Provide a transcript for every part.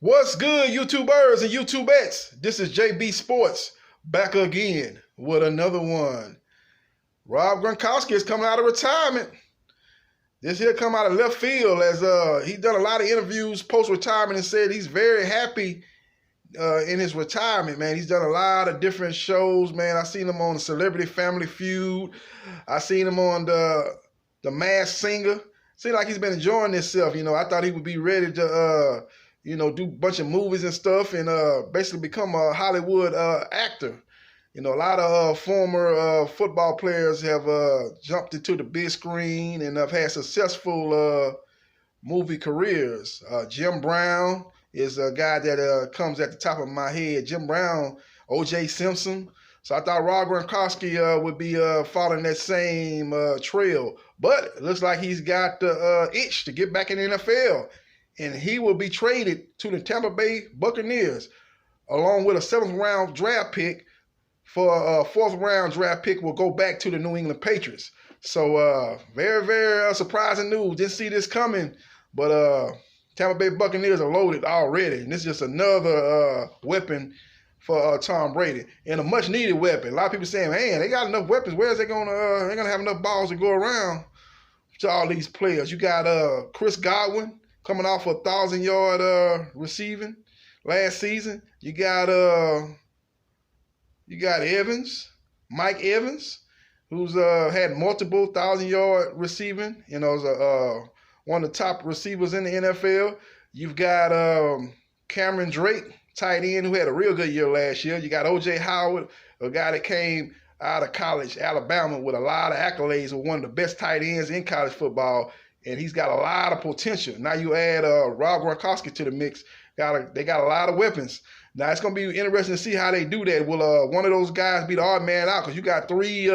What's good, YouTubers and YouTubettes? This is JB Sports back again with another one. Rob Gronkowski is coming out of retirement. This here come out of left field as he done a lot of interviews post-retirement and said he's very happy in his retirement, man. He's done a lot of different shows, man. I seen him on Celebrity Family Feud. I seen him on the Masked Singer. Seems like he's been enjoying himself. I thought he would be ready to do a bunch of movies and stuff and basically become a Hollywood actor. A lot of former football players have jumped into the big screen and have had successful movie careers. Jim Brown is a guy that comes at the top of my head. Jim Brown, O.J. Simpson. So I thought Rob Gronkowski would be following that same trail. But it looks like he's got the itch to get back in the NFL. And he will be traded to the Tampa Bay Buccaneers along with a 7th-round draft pick for a 4th-round draft pick will go back to the New England Patriots. So very, very surprising news. Didn't see this coming, but Tampa Bay Buccaneers are loaded already. And this is just another weapon for Tom Brady and a much-needed weapon. A lot of people saying, man, they got enough weapons. Where is they going to they're going to have enough balls to go around to all these players? You got Chris Godwin coming off a 1,000-yard receiving last season. You got Evans, Mike Evans, who's had multiple 1,000-yard receiving. Is one of the top receivers in the NFL. You've got Cameron Drake, tight end, who had a real good year last year. You got O.J. Howard, a guy that came out of college, Alabama, with a lot of accolades, with one of the best tight ends in college football. And he's got a lot of potential. Now you add Rob Gronkowski to the mix. They got a lot of weapons. Now it's going to be interesting to see how they do that. Will one of those guys be the odd man out? Because you got 3,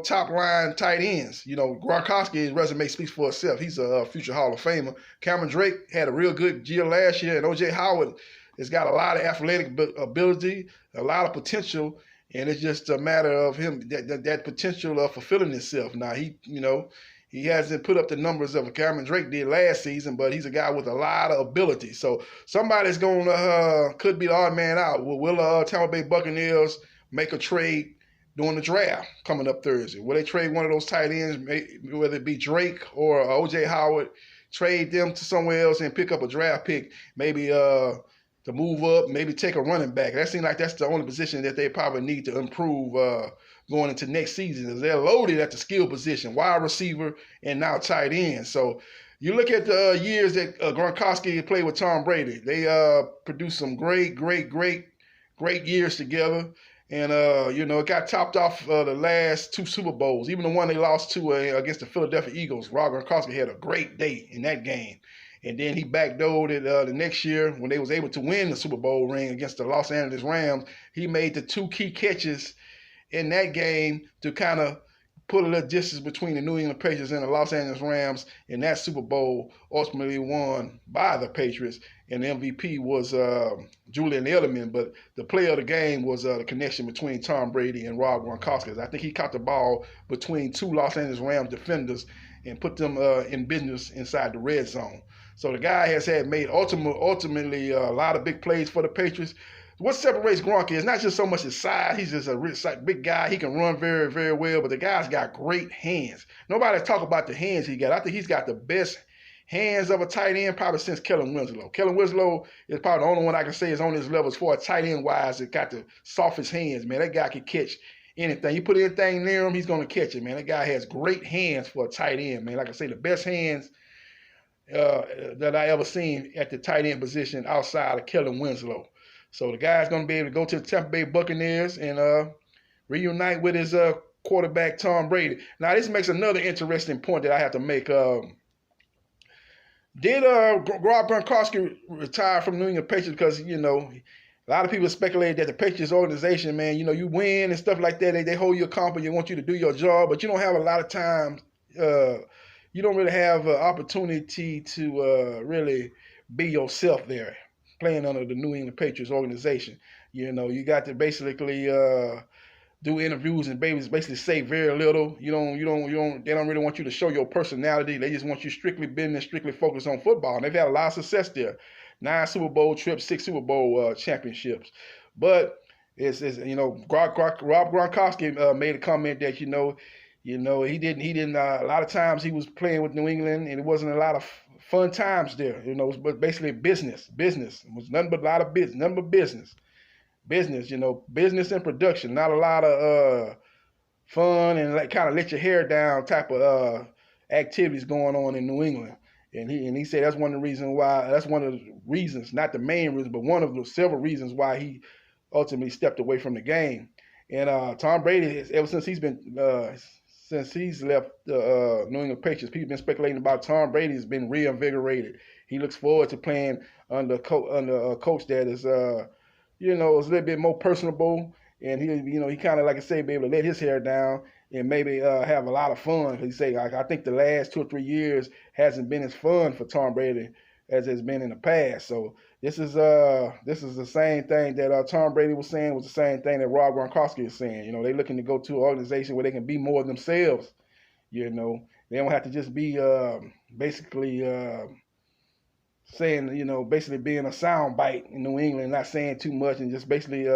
top-line tight ends. Gronkowski, his resume speaks for itself. He's a future Hall of Famer. Cameron Drake had a real good year last year. And O.J. Howard has got a lot of athletic ability, a lot of potential. And it's just a matter of him, that potential of fulfilling himself. Now, he hasn't put up the numbers of Cameron Drake did last season, but he's a guy with a lot of ability. So somebody's going to could be the odd man out. Will Tampa Bay Buccaneers make a trade during the draft coming up Thursday? Will they trade one of those tight ends, whether it be Drake or O.J. Howard, trade them to somewhere else and pick up a draft pick, maybe to move up, maybe take a running back? That seems like that's the only position that they probably need to improve going into next season, is they're loaded at the skill position, wide receiver and now tight end. So you look at the years that Gronkowski played with Tom Brady. They produced some great years together. And, it got topped off the last 2 Super Bowls, even the one they lost to against the Philadelphia Eagles. Rob Gronkowski had a great day in that game. And then he backdoored it the next year when they was able to win the Super Bowl ring against the Los Angeles Rams. He made the 2 key catches in that game to kind of put a little distance between the New England Patriots and the Los Angeles Rams. And that Super Bowl ultimately won by the Patriots. And the MVP was Julian Edelman. But the player of the game was the connection between Tom Brady and Rob Gronkowski. I think he caught the ball between 2 Los Angeles Rams defenders and put them in business inside the red zone. So the guy has made ultimately a lot of big plays for the Patriots. What separates Gronk is not just so much his size. He's just a big guy. He can run very, very well, but the guy's got great hands. Nobody talk about the hands he got. I think he's got the best hands of a tight end probably since Kellen Winslow. Kellen Winslow is probably the only one I can say is on his level as far as tight end wise that got the softest hands, man. That guy can catch anything. You put anything near him, he's going to catch it, man. That guy has great hands for a tight end, man. Like I say, the best hands that I ever seen at the tight end position outside of Kellen Winslow. So the guy's going to be able to go to the Tampa Bay Buccaneers and reunite with his quarterback, Tom Brady. Now, this makes another interesting point that I have to make. Did Rob Gronkowski retire from New England Patriots because, a lot of people speculate that the Patriots organization, man, you win and stuff like that. They hold you accountable. They want you to do your job, but you don't have a lot of time. You don't really have an opportunity to really be yourself there, playing under the New England Patriots organization. You got to basically do interviews and basically say very little. They don't really want you to show your personality. They just want you strictly business, strictly focused on football. And they've had a lot of success there. 9 Super Bowl trips, 6 Super Bowl championships. But it's Rob Gronkowski made a comment that he didn't. A lot of times he was playing with New England, and it wasn't a lot of fun times there. But basically business. It was nothing but a lot of business, nothing but business. Business and production. Not a lot of fun and kind of let your hair down type of activities going on in New England. And he said that's one of the reasons why. That's one of the reasons, not the main reason, but one of the several reasons why he ultimately stepped away from the game. And Tom Brady, ever since he's left the New England Patriots, people have been speculating about Tom Brady has been reinvigorated. He looks forward to playing under a coach that is is a little bit more personable, and he kind of, like I say, be able to let his hair down and maybe have a lot of fun. He say, I think the last 2 or 3 years hasn't been as fun for Tom Brady as it's been in the past. So this is the same thing that Tom Brady was saying, was the same thing that Rob Gronkowski is saying. They're looking to go to an organization where they can be more of themselves. They don't have to just be basically saying, basically being a sound bite in New England, not saying too much, and just basically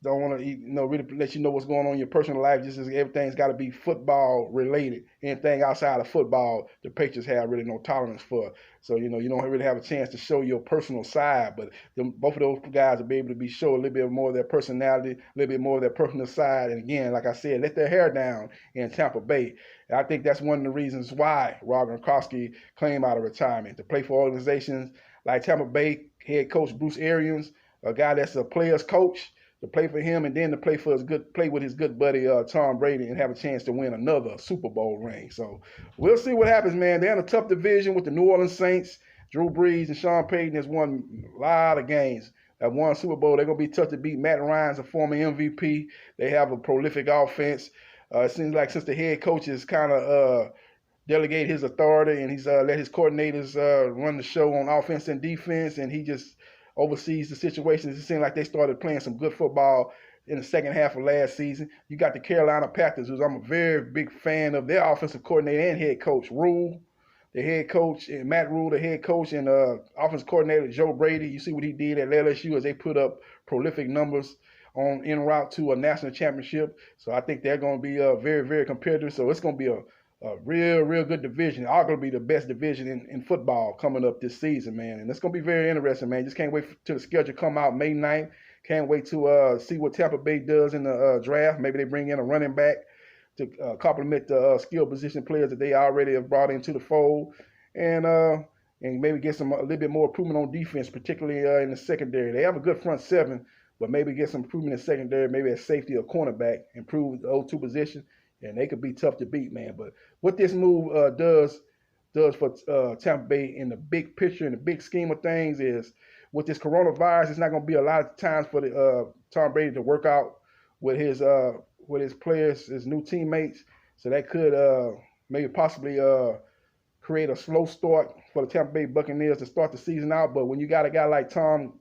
don't want to, really let you know what's going on in your personal life. Just as everything's got to be football related. Anything outside of football, the Patriots have really no tolerance for. So, you don't really have a chance to show your personal side. But both of those guys will be able to show a little bit more of their personality, a little bit more of their personal side. And again, like I said, let their hair down in Tampa Bay. And I think that's one of the reasons why Rob Gronkowski came out of retirement, to play for organizations like Tampa Bay head coach Bruce Arians, a guy that's a player's coach, to play for him, and then to play with his good buddy Tom Brady, and have a chance to win another Super Bowl ring. So we'll see what happens, man. They're in a tough division with the New Orleans Saints. Drew Brees and Sean Payton has won a lot of games. Have won Super Bowl. They're gonna be tough to beat. Matt Ryan's a former MVP. They have a prolific offense. It seems like since the head coach has kind of delegated his authority, and he's let his coordinators run the show on offense and defense, and he just oversees the situations. It seemed like they started playing some good football in the second half of last season. You got the Carolina Panthers, who I'm a very big fan of their offensive coordinator and head coach, Rule, the head coach, and Matt Rule, the head coach, and offensive coordinator, Joe Brady. You see what he did at LSU as they put up prolific numbers en route to a national championship. So I think they're going to be very, very competitive. So it's going to be a real, real good division. Are going to be the best division in football coming up this season, man. And it's going to be very interesting, man. Just can't wait till the schedule come out May 9th. Can't wait to see what Tampa Bay does in the draft. Maybe they bring in a running back to complement the skill position players that they already have brought into the fold. And maybe get a little bit more improvement on defense, particularly in the secondary. They have a good front seven, but maybe get some improvement in secondary, maybe at safety or cornerback, improve the 0-2 position. And they could be tough to beat, man. But what this move does for Tampa Bay in the big picture, in the big scheme of things, is with this coronavirus, it's not going to be a lot of times for Tom Brady to work out with his players, his new teammates. So that could maybe possibly create a slow start for the Tampa Bay Buccaneers to start the season out. But when you got a guy like Tom,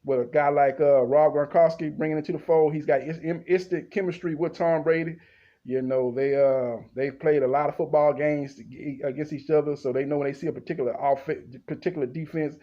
with a guy like Rob Gronkowski bringing into the fold, he's got instant chemistry with Tom Brady. They've played a lot of football games against each other, so they know when they see a particular defense,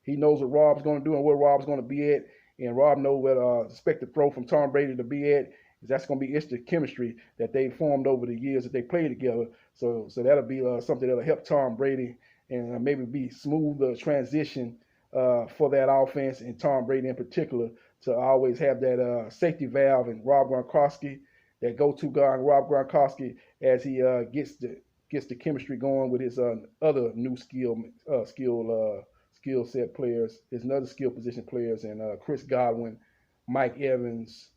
he knows what Rob's going to do and where Rob's going to be at, and Rob knows what expect to throw from Tom Brady to be at. That's going to be instant chemistry that they formed over the years that they played together. So that'll be something that'll help Tom Brady and maybe be smooth transition for that offense, and Tom Brady in particular, to always have that safety valve in Rob Gronkowski, that go-to guy, Rob Gronkowski, as he gets the chemistry going with his other new skill set players, his other skill position players, and Chris Godwin, Mike Evans,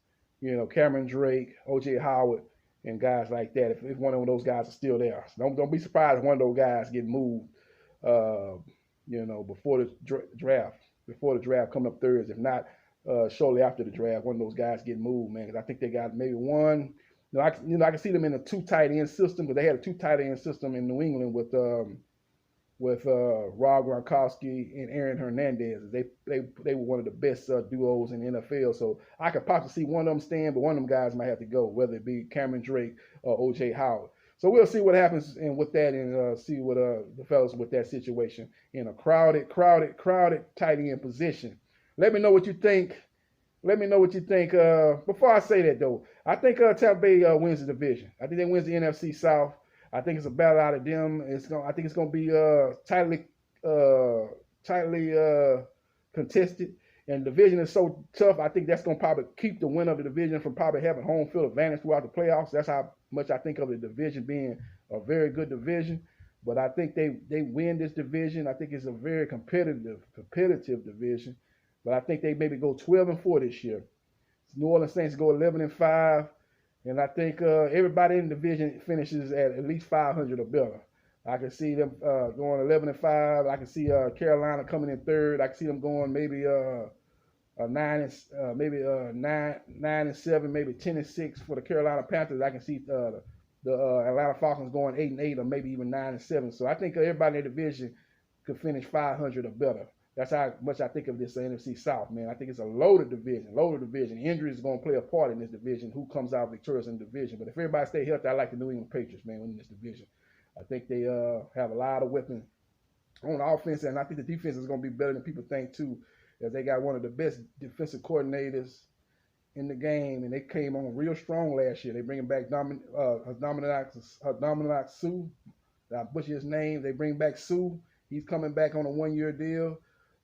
Cameron Drake, O.J. Howard, and guys like that. If one of those guys are still there, so don't be surprised if one of those guys get moved, before the draft coming up Thursday. If not, shortly after the draft, one of those guys get moved, man. Because I think they got maybe one. I can see them in a 2 tight end system, because they had a 2 tight end system in New England with Rob Gronkowski and Aaron Hernandez. They were one of the best duos in the NFL. So I could possibly see one of them stand, but one of them guys might have to go, whether it be Cameron Drake or O.J. Howard. So we'll see what happens and with that, and see what the fellas with that situation in a crowded tight end position. Let me know what you think. Let me know what you think. Before I say that though, I think Tampa Bay wins the division. I think they wins the NFC South. I think it's a battle out of them. I think it's gonna be tightly contested. And the division is so tough. I think that's gonna probably keep the winner of the division from probably having home field advantage throughout the playoffs. That's how much I think of the division being a very good division. But I think they win this division. I think it's a very competitive division. But I think they maybe go 12-4 this year. New Orleans Saints go 11-5, and I think everybody in the division finishes at least 500 or better. I can see them going 11-5. I can see Carolina coming in third. I can see them going maybe 9-7, maybe 10-6 for the Carolina Panthers. I can see the Atlanta Falcons going 8-8 or maybe even 9-7. So I think everybody in the division could finish 500 or better. That's how much I think of this NFC South, man. I think it's a loaded division. Injuries are going to play a part in this division, who comes out victorious in the division. But if everybody stay healthy, I like the New England Patriots, man, winning this division. I think they have a lot of weapons on the offense, and I think the defense is going to be better than people think, too, as they got one of the best defensive coordinators in the game, and they came on real strong last year. They bringing back Dominic Sue. I butcher his name. They bring back Sue. He's coming back on a one-year deal.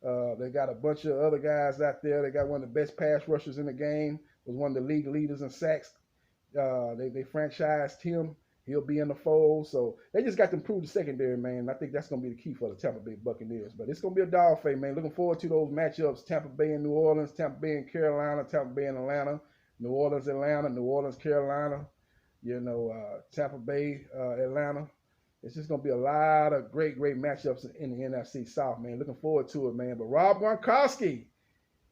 They got a bunch of other guys out there. They got one of the best pass rushers in the game. Was one of the league leaders in sacks. They franchised him. He'll be in the fold. So they just got to improve the secondary, man. I think that's going to be the key for the Tampa Bay Buccaneers. But it's going to be a dog fight, man. Looking forward to those matchups. Tampa Bay and New Orleans, Tampa Bay and Carolina, Tampa Bay and Atlanta, New Orleans, Atlanta, New Orleans, Carolina, Tampa Bay, Atlanta. It's just going to be a lot of great matchups in the NFC South, man. Looking forward to it, man. But Rob Gronkowski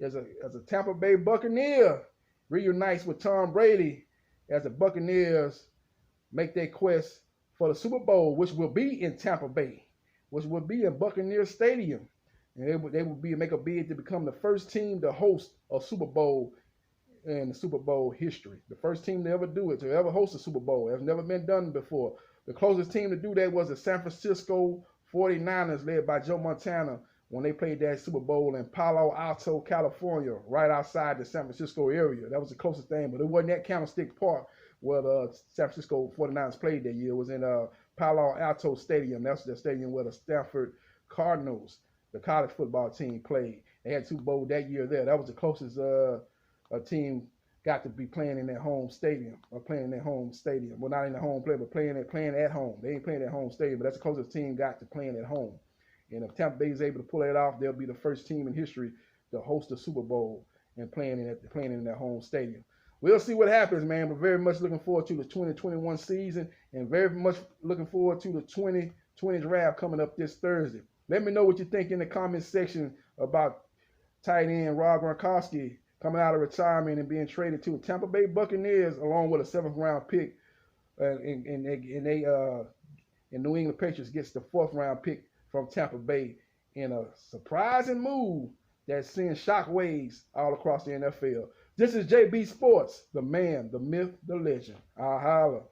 as a Tampa Bay Buccaneer reunites with Tom Brady as the Buccaneers make their quest for the Super Bowl, which will be in Tampa Bay, which will be in Buccaneer Stadium. And they will make a bid to become the first team to host a Super Bowl in the Super Bowl history. The first team to ever do it, to ever host a Super Bowl. It's never been done before. The closest team to do that was the San Francisco 49ers, led by Joe Montana, when they played that Super Bowl in Palo Alto, California, right outside the San Francisco area. That was the closest thing, but it wasn't at Candlestick Park where the San Francisco 49ers played that year. It was in Palo Alto Stadium. That's the stadium where the Stanford Cardinals, the college football team, played. They had Super Bowl that year there. That was the closest a team got to be playing in their home stadium, or playing in their home stadium. Well, not in the home play, but playing at home. They ain't playing at home stadium, but that's the closest team got to playing at home. And if Tampa Bay is able to pull that off, they'll be the first team in history to host a Super Bowl and playing in their home stadium. We'll see what happens, man, but very much looking forward to the 2021 season and very much looking forward to the 2020 draft coming up this Thursday. Let me know what you think in the comments section about tight end Rob Gronkowski coming out of retirement and being traded to the Tampa Bay Buccaneers along with a 7th-round pick. And New England Patriots gets the 4th-round pick from Tampa Bay in a surprising move that's sending shockwaves all across the NFL. This is JB Sports, the man, the myth, the legend. I'll holler.